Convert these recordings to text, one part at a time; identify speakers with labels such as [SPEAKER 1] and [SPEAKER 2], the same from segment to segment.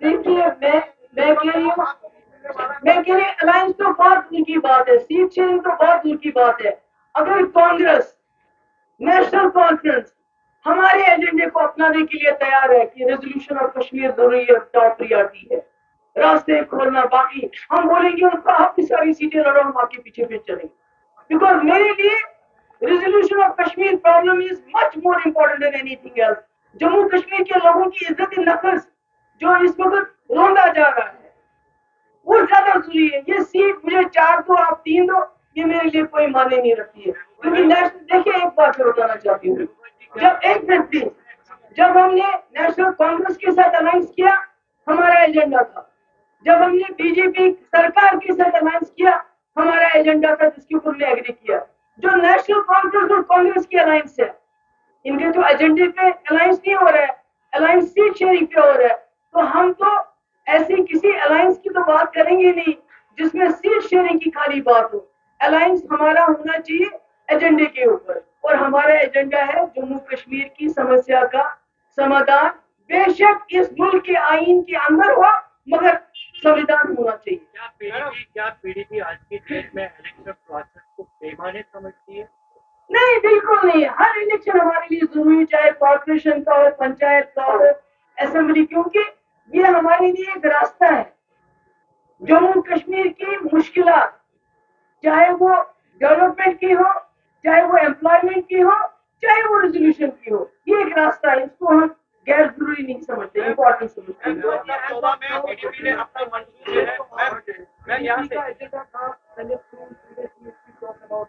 [SPEAKER 1] دیکھیے میں کہہ رہی ہوں، الائنس تو بہت دور کی بات ہے، سیٹ شیئرنگ تو بہت دور کی بات ہے. اگر کانگریس نیشنل کانفرنس ہمارے ایجنڈے کو اپنانے کے لیے تیار ہے کہ ریزولوشن آف کشمیر ضروری ہے، ٹاپ پریارٹی ہے، راستے کھولنا، باقی ہم بولیں گے ان کو آپ کی ساری سیٹیں لڑو، ہم آپ کے پیچھے پھر چلیں گے. بیکاز میرے لیے resolution of Kashmir problem is much more important than anything else. Jammu Kashmir کے لوگوں کی عزت نفس جو اس وقت روندا جا رہا ہے وہ زیادہ ضروری ہے. یہ سیٹ مجھے 4 دو آپ 3 دو، یہ میرے لیے کوئی معنی نہیں رکھتی ہے. کیونکہ نیشنل دیکھیے ایک بات میں بتانا چاہتی ہوں، جب ہم نے نیشنل کانگریس کے ساتھ الائنس کیا ہمارا ایجنڈا تھا. جب ہم نے بی جے پی سرکار کے ساتھ الائنس کیا ہمارا ایجنڈا تھا، جس کے اوپر نے ایگری کیا. جو نیشنل کانفرنس اور کانگریس کی الائنس ہے ان کے تو ایجنڈے پہ الائنس نہیں ہو رہا ہے، الائنس سیٹ شیئرنگ پہ ہو رہا ہے. تو ہم تو ایسی کسی الائنس کی تو بات کریں گے نہیں جس میں سیٹ شیئرنگ کی خالی بات ہو. الائنس ہمارا ہونا چاہیے ایجنڈے کے اوپر، اور ہمارا ایجنڈا ہے جموں کشمیر کی سمسیا کا سمادھان. بے شک اس ملک کے آئین کے اندر ہو مگر سمویدھان ہونا چاہیے.
[SPEAKER 2] کیا پی ڈی پی آج کی ڈیٹ میں الیکشن پروسیس کو پیمانے سمجھتی ہے؟
[SPEAKER 1] نہیں، بالکل نہیں. ہر الیکشن ہمارے لیے ضروری، چاہے کارپوریشن کا ہو، پنچایت کا ہو، اسمبلی، کیونکہ یہ ہمارے لیے ایک راستہ ہے. جموں کشمیر کی مشکلات چاہے وہ ڈیولپمنٹ کی ہو، چاہے وہ امپلائمنٹ کی ہو، چاہے وہ ریزولوشن کی ہو، یہ ایک راستہ ہے. اس کو ہم غیر ضروری نہیں سمجھتے، امپورٹنٹ سمجھتے ہیں.
[SPEAKER 2] 2014 میں پی ڈی پی نے اپنا منصوبے میں یہاں سے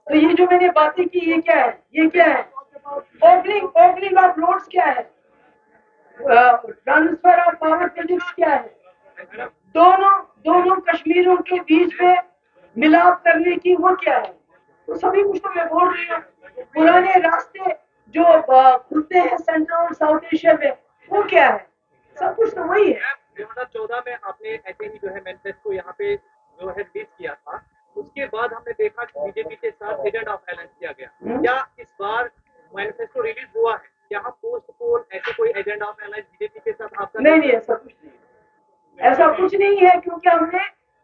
[SPEAKER 1] تو یہ جو میں نے باتیں کی یہ کیا ہے؟ یہ کیا ہے؟ اوپننگ آف روڈس کیا ہے؟ ٹرانسفر آف پاور پروجیکٹس کیا ہے؟ دونوں کشمیروں کے بیچ میں ملاپ کرنے کی وہ کیا ہے؟ تو سبھی کچھ تو میں بول رہی ہوں. پرانے راستے جو کھلتے ہیں سینٹرل اور ساؤتھ ایشیا میں وہ کیا ہے؟ سب کچھ تو وہی ہے.
[SPEAKER 2] 2014 میں آپ نے ایسے ہی جو ہے مینفیسٹو یہاں پہ جو ہے ریلیز کیا تھا. اس کے بعد ہم نے دیکھا کہ بی جے پی کے ساتھ ایجنڈ آف الائنس کیا گیا. کیا اس بار مینفیسٹو ریلیز ہوا ہے؟ یہاں پوسٹ پول ایسے کوئی ایجنڈ آف الائنس بی جے پی کے ساتھ آپ کا
[SPEAKER 1] نہیں، ایسا کچھ نہیں. ایسا کچھ نہیں ہے کیونکہ ہم نے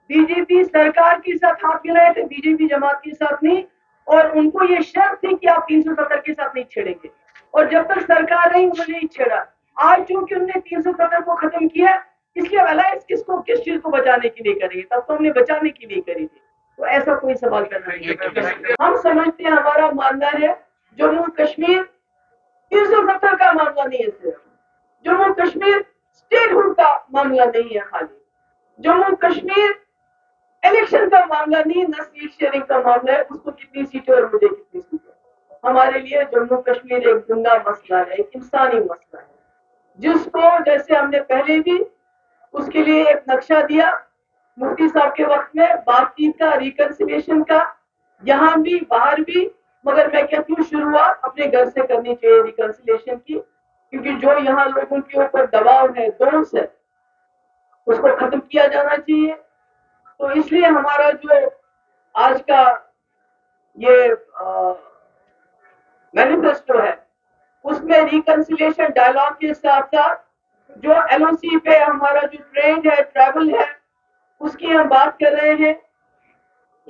[SPEAKER 1] بی جے پی سرکار کے ساتھ ہاتھ ملائے تھے، بی جے پی جماعت کے ساتھ نہیں. اور ان کو یہ شرط تھی کہ آپ 370 کے ساتھ نہیں چھیڑیں گے، اور جب تک سرکار رہی انہوں نے نہیں چھیڑا. آج چونکہ انہوں نے 370 کو ختم کیا اس لیے الائنس کس چیز کو بچانے کے لیے کریں گے؟ تب تو ہم نے بچانے کے لیے کری تھی. تو ایسا کوئی سوال کرنا نہیں ہے. ہم سمجھتے ہیں، ہمارا ماننا ہے جموں کشمیر 370 کا معاملہ نہیں ہے. صرف جموں کشمیر اسٹیٹ ہوڈ کا معاملہ نہیں ہے. خالی جموں کشمیر الیکشن کا معاملہ نہیں، نہ سیٹ شیئرنگ کا معاملہ ہے. اس کو کتنی سیٹیں اور مجھے کتنی سیٹیں. ہمارے لیے جموں کشمیر ایک زندہ مسئلہ ہے، ایک انسانی مسئلہ ہے، جس کو جیسے ہم نے پہلے بھی اس کے لیے ایک نقشہ دیا مفتی صاحب کے وقت میں، بات چیت کا، ریکنسیلیشن کا، یہاں بھی باہر بھی. مگر میں کہتی ہوں شروعات اپنے گھر سے کرنی چاہیے ریکنسیلیشن کی، کیونکہ جو یہاں لوگوں کے اوپر دباؤ ہے دونوں سے اس کو ختم کیا جانا چاہیے. تو اس لیے ہمارا جو آج کا یہ مینیفیسٹو ہے اس میں ریکنسیلیشن ڈائلاگ کے ساتھ ساتھ جو ایل او سی پہ ہمارا جو ٹرینڈ ہے، ٹریول ہے، اس کی ہم بات کر رہے ہیں.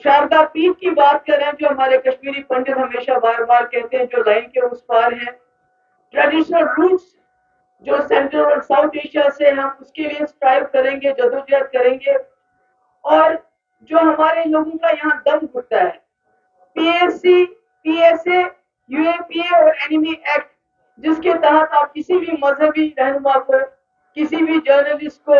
[SPEAKER 1] شاردا پیٹھ کی بات کر رہے ہیں جو ہمارے کشمیری پنڈت ہمیشہ بار بار کہتے ہیں جو لائن کے اس پار ہیں. ٹریڈیشنل روٹس جو سینٹرل اور ساؤتھ ایشیا سے ہم اس کے لیے اسٹرائیو کریں گے، جدوجہد کریں گے. اور جو ہمارے لوگوں کا یہاں دم گھٹتا ہے، P S C, P S A, U A P A اور اینیمی ایکٹ، جس کے تحت آپ کسی بھی مذہبی رہنما کو، کسی بھی جرنلسٹ کو،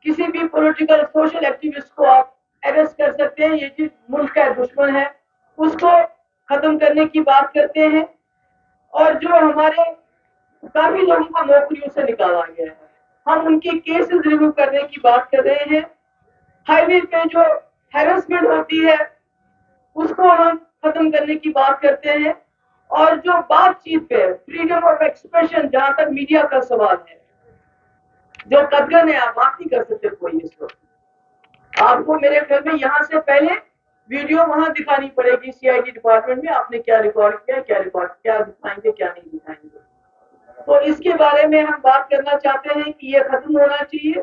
[SPEAKER 1] کسی بھی پولیٹیکل سوشل ایکٹیوسٹ کو آپ اریسٹ کر سکتے ہیں. یہ چیز ملک کا دشمن ہے، اس کو ختم کرنے کی بات کرتے ہیں. اور جو ہمارے کافی لوگوں کو نوکریوں سے نکالا گیا ہے، ہم ان کے کیسز ریویو کرنے کی بات کر رہے ہیں. ہائی وے پہ جو ہیرسمنٹ ہوتی ہے اس کو ہم ختم کرنے کی بات کرتے ہیں. اور جو بات چیت پہ فریڈم آف ایکسپریشن، جہاں تک میڈیا کا سوال ہے، جو قدغن ہے، آپ بات نہیں کر سکتے کوئی اس وقت. آپ کو میرے گھر میں یہاں سے پہلے ویڈیو وہاں دکھانی پڑے گی سی آئی ڈی ڈپارٹمنٹ میں، آپ نے کیا ریکارڈ کیا، کیا دکھائیں گے، کیا نہیں دکھائیں گے. تو اس کے بارے میں ہم بات کرنا چاہتے ہیں کہ یہ ختم ہونا چاہیے.